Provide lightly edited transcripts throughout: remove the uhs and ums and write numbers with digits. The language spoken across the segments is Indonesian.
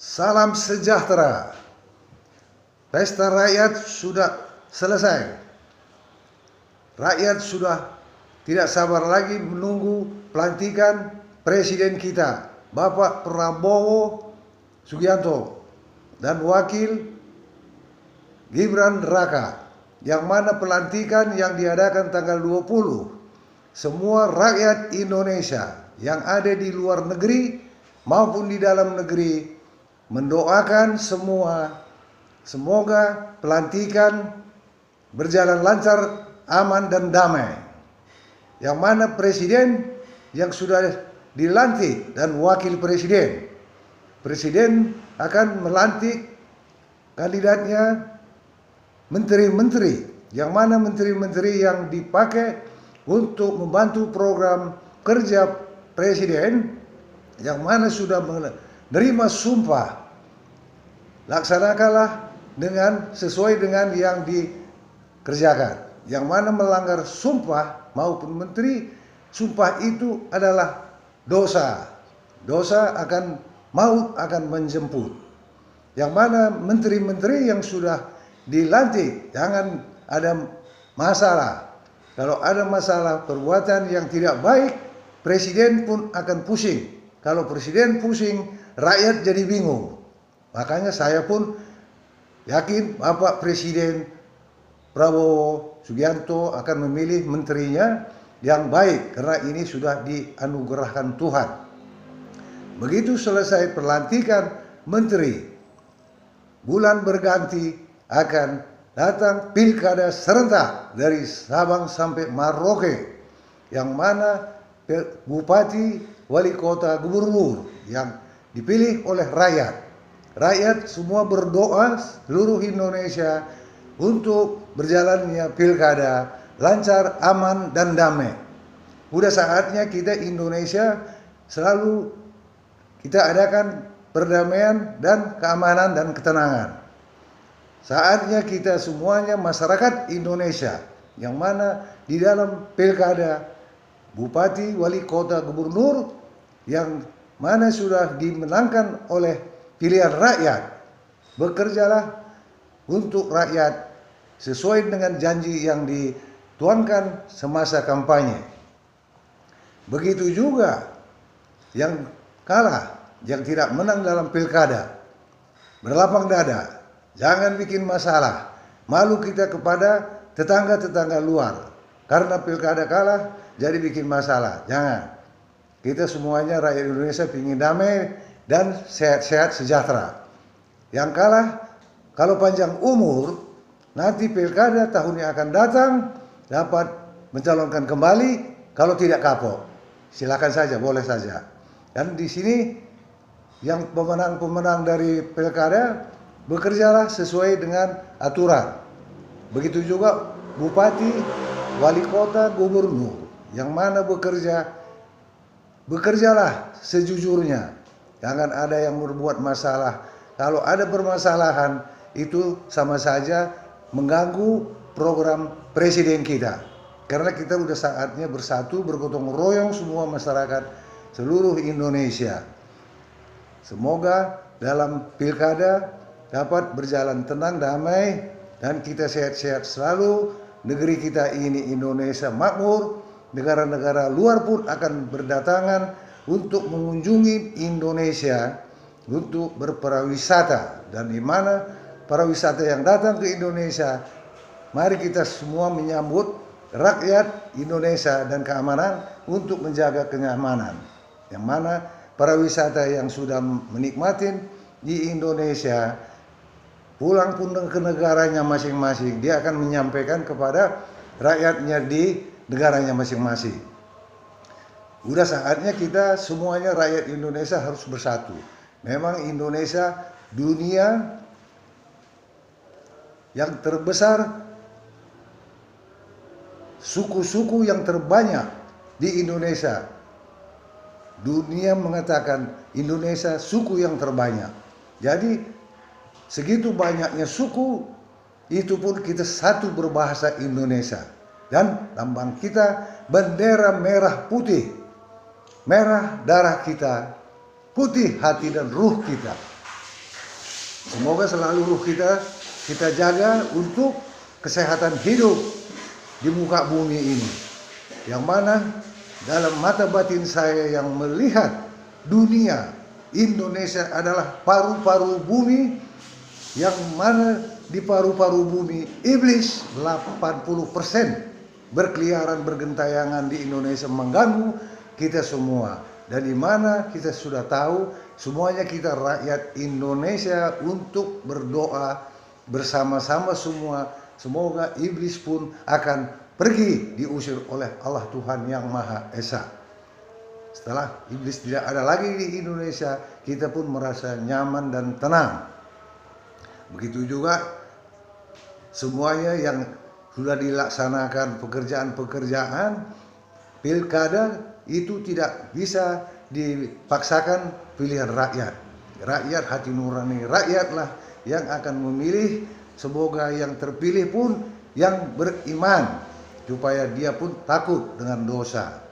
Salam sejahtera. Pesta rakyat sudah selesai. Rakyat sudah tidak sabar lagi menunggu pelantikan presiden kita, Bapak Prabowo Subianto, dan wakil Gibran Raka, yang mana pelantikan yang diadakan tanggal 20. Semua rakyat Indonesia yang ada di luar negeri maupun di dalam negeri mendoakan semua, semoga pelantikan berjalan lancar, aman dan damai. Yang mana presiden yang sudah dilantik dan wakil presiden, presiden akan melantik kandidatnya menteri-menteri, yang mana menteri-menteri yang dipakai untuk membantu program kerja presiden, yang mana sudah menerima sumpah, laksanakanlah dengan sesuai dengan yang dikerjakan. Yang mana melanggar sumpah maupun menteri, sumpah itu adalah dosa. Dosa akan maut akan menjemput. Yang mana menteri-menteri yang sudah dilantik jangan ada masalah. Kalau ada masalah perbuatan yang tidak baik, presiden pun akan pusing. Kalau presiden pusing, rakyat jadi bingung. Makanya saya pun yakin Bapak Presiden Prabowo Subianto akan memilih menterinya yang baik, karena ini sudah dianugerahkan Tuhan. Begitu selesai pelantikan menteri, bulan berganti akan datang pilkada serentak dari Sabang sampai Merauke, yang mana bupati, wali kota, gubernur yang dipilih oleh rakyat. Rakyat semua berdoa seluruh Indonesia untuk berjalannya pilkada lancar, aman dan damai. Udah saatnya kita Indonesia selalu kita adakan perdamaian dan keamanan dan ketenangan. Saatnya kita semuanya masyarakat Indonesia yang mana di dalam pilkada bupati, wali kota, gubernur yang mana sudah dimenangkan oleh pilihan rakyat, bekerjalah untuk rakyat sesuai dengan janji yang dituangkan semasa kampanye. Begitu juga yang kalah, yang tidak menang dalam pilkada, berlapang dada, jangan bikin masalah, malu kita kepada tetangga-tetangga luar karena pilkada kalah jadi bikin masalah. Jangan. Kita semuanya rakyat Indonesia ingin damai dan sehat-sehat sejahtera. Yang kalah kalau panjang umur, nanti pilkada tahun yang akan datang dapat mencalonkan kembali, kalau tidak kapok. Silakan saja, boleh saja. Dan di sini yang pemenang-pemenang dari pilkada bekerjalah sesuai dengan aturan. Begitu juga bupati, wali kota, gubernur yang mana bekerjalah sejujurnya. Jangan ada yang berbuat masalah. Kalau ada permasalahan itu sama saja mengganggu program presiden kita. Karena kita udah saatnya bersatu, bergotong royong semua masyarakat seluruh Indonesia. Semoga dalam pilkada dapat berjalan tenang, damai, dan kita sehat-sehat selalu. Negeri kita ini Indonesia makmur. Negara-negara luar pun akan berdatangan untuk mengunjungi Indonesia untuk berpariwisata. Dan di mana pariwisata yang datang ke Indonesia, mari kita semua menyambut rakyat Indonesia dan keamanan untuk menjaga kenyamanan. Yang mana pariwisata yang sudah menikmati di Indonesia pulang pun ke negaranya masing-masing, dia akan menyampaikan kepada rakyatnya di negaranya masing-masing. Udah saatnya kita semuanya rakyat Indonesia harus bersatu. Memang Indonesia dunia yang terbesar, suku-suku yang terbanyak di Indonesia. Dunia mengatakan Indonesia suku yang terbanyak. Jadi segitu banyaknya suku, itu pun kita satu berbahasa Indonesia. Dan lambang kita bendera merah putih. Merah darah kita, putih hati dan ruh kita. Semoga selalu ruh kita jaga untuk kesehatan hidup di muka bumi ini. Yang mana dalam mata batin saya yang melihat dunia, Indonesia adalah paru-paru bumi, yang mana di paru-paru bumi iblis 80% berkeliaran bergentayangan di Indonesia mengganggu kita semua. Dan di mana kita sudah tahu semuanya kita rakyat Indonesia untuk berdoa bersama-sama semua. Semoga iblis pun akan pergi diusir oleh Allah Tuhan yang Maha Esa. Setelah iblis tidak ada lagi di Indonesia, kita pun merasa nyaman dan tenang. Begitu juga semuanya yang sudah dilaksanakan pekerjaan-pekerjaan pilkada itu tidak bisa dipaksakan pilihan rakyat. Rakyat, hati nurani rakyatlah yang akan memilih. Semoga yang terpilih pun yang beriman, supaya dia pun takut dengan dosa.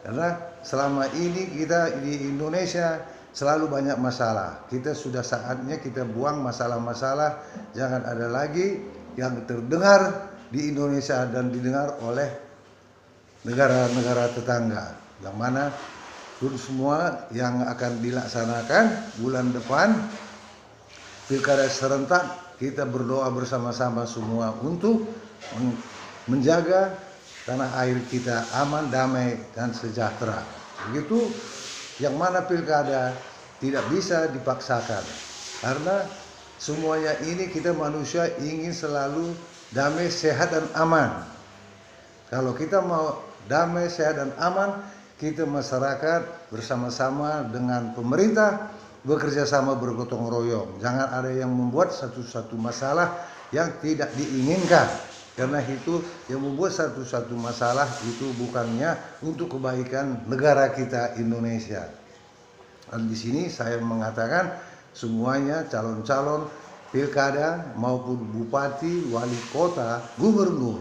Karena selama ini kita di Indonesia selalu banyak masalah. Kita sudah saatnya kita buang masalah-masalah. Jangan ada lagi yang terdengar di Indonesia dan didengar oleh negara-negara tetangga. Yang mana pun semua yang akan dilaksanakan bulan depan pilkada serentak, kita berdoa bersama-sama semua untuk menjaga tanah air kita aman, damai, dan sejahtera. Begitu yang mana pilkada tidak bisa dipaksakan. Karena semuanya ini kita manusia ingin selalu damai, sehat, dan aman. Kalau kita mau damai, sehat, dan aman, kita masyarakat bersama-sama dengan pemerintah bekerja sama bergotong royong. Jangan ada yang membuat satu-satu masalah yang tidak diinginkan. Karena itu yang membuat satu-satu masalah itu bukannya untuk kebaikan negara kita Indonesia. Dan di sini saya mengatakan semuanya calon-calon pilkada maupun bupati, wali kota, gubernur.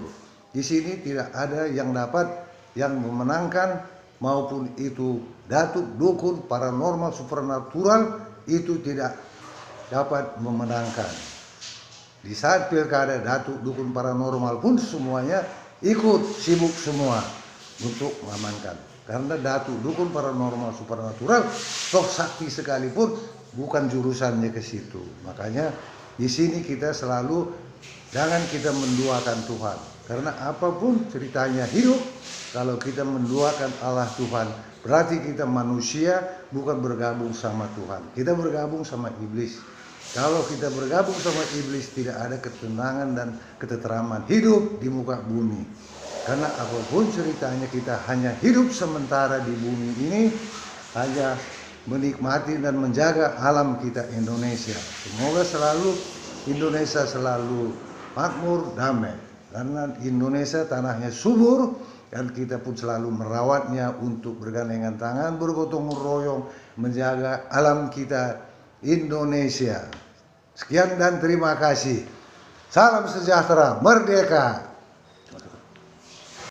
Di sini tidak ada yang dapat yang memenangkan maupun itu datuk, dukun, paranormal, supernatural itu tidak dapat memenangkan. Di saat pilkada datuk, dukun, paranormal pun semuanya ikut sibuk semua untuk mengamankan. Karena datuk, dukun, paranormal, supernatural, toh sakti sekalipun bukan jurusannya ke situ. Makanya di sini kita selalu jangan kita menduakan Tuhan. Karena apapun ceritanya hidup, kalau kita menduakan Allah Tuhan, berarti kita manusia bukan bergabung sama Tuhan. Kita bergabung sama iblis. Kalau kita bergabung sama iblis, tidak ada ketenangan dan ketenteraman hidup di muka bumi. Karena apapun ceritanya kita hanya hidup sementara di bumi ini, hanya menikmati dan menjaga alam kita Indonesia. Semoga selalu Indonesia selalu makmur, damai. Karena Indonesia tanahnya subur, dan kita pun selalu merawatnya untuk bergandengan tangan, bergotong royong, menjaga alam kita Indonesia. Sekian dan terima kasih. Salam sejahtera, merdeka.